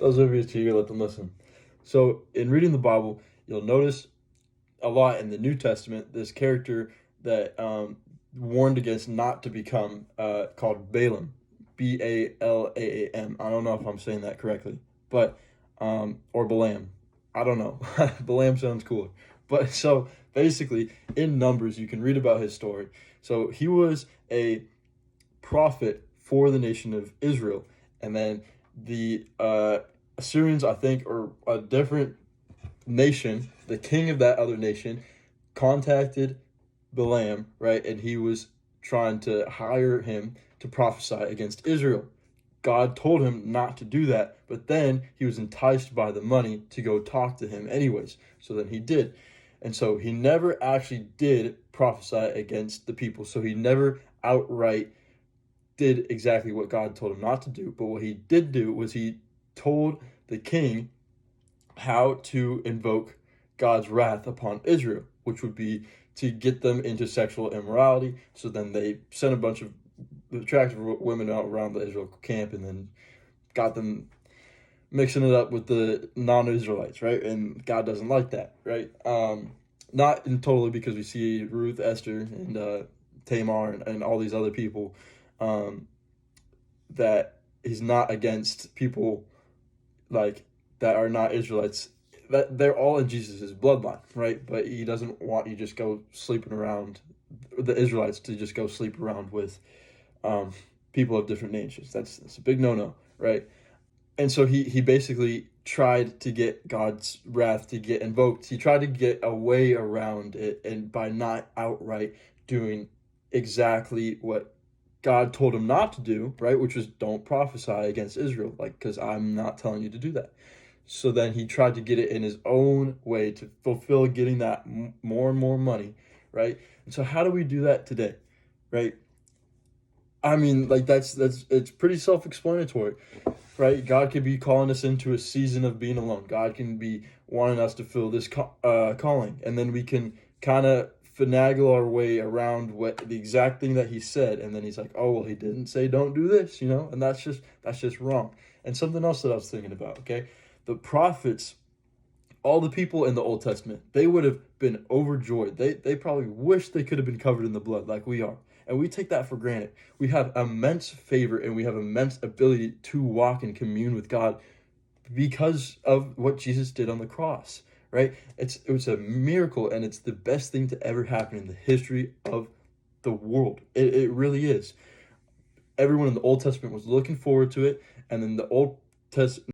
Those of you here, let them listen. So, in reading the Bible, you'll notice a lot in the New Testament this character that warned against not to become called Balaam, Balaam. I don't know if I'm saying that correctly, but or Balaam. I don't know. Balaam sounds cooler. But so basically, in Numbers, you can read about his story. So he was a prophet for the nation of Israel, and then the Assyrians, I think, or a different nation, the king of that other nation, contacted Balaam, right? And he was trying to hire him to prophesy against Israel. God told him not to do that, but then he was enticed by the money to go talk to him anyways. So then he did. And so he never actually did prophesy against the people. So he never outright did exactly what God told him not to do. But what he did do was he told the king how to invoke God's wrath upon Israel, which would be to get them into sexual immorality. So then they sent a bunch of attractive women out around the Israel camp and then got them mixing it up with the non-Israelites, right? And God doesn't like that, right? Not in totally, because we see Ruth, Esther, and Tamar, and all these other people, that he's not against people like that are not Israelites. That they're all in Jesus' bloodline, right? But he doesn't want you just go sleeping around, the Israelites to just go sleep around with people of different nations. That's a big no-no, right? And so he basically tried to get God's wrath to get invoked. He tried to get a way around it, and by not outright doing exactly what God told him not to do, right? Which was don't prophesy against Israel, like, because I'm not telling you to do that. So then he tried to get it in his own way to fulfill getting that more and more money, right? And so how do we do that today, right? I mean, like it's pretty self-explanatory, right? God could be calling us into a season of being alone. God can be wanting us to fill this calling, and then we can kind of finagle our way around what the exact thing that he said, and then he's like, oh well, he didn't say don't do this, and that's just wrong. And something else that I was thinking about, okay, the prophets, all the people in the Old Testament, they would have been overjoyed. They probably wish they could have been covered in the blood like we are. And we take that for granted. We have immense favor and we have immense ability to walk and commune with God because of what Jesus did on the cross, right? It was a miracle, and it's the best thing to ever happen in the history of the world. It really is. Everyone in the Old Testament was looking forward to it, and then the Old Testament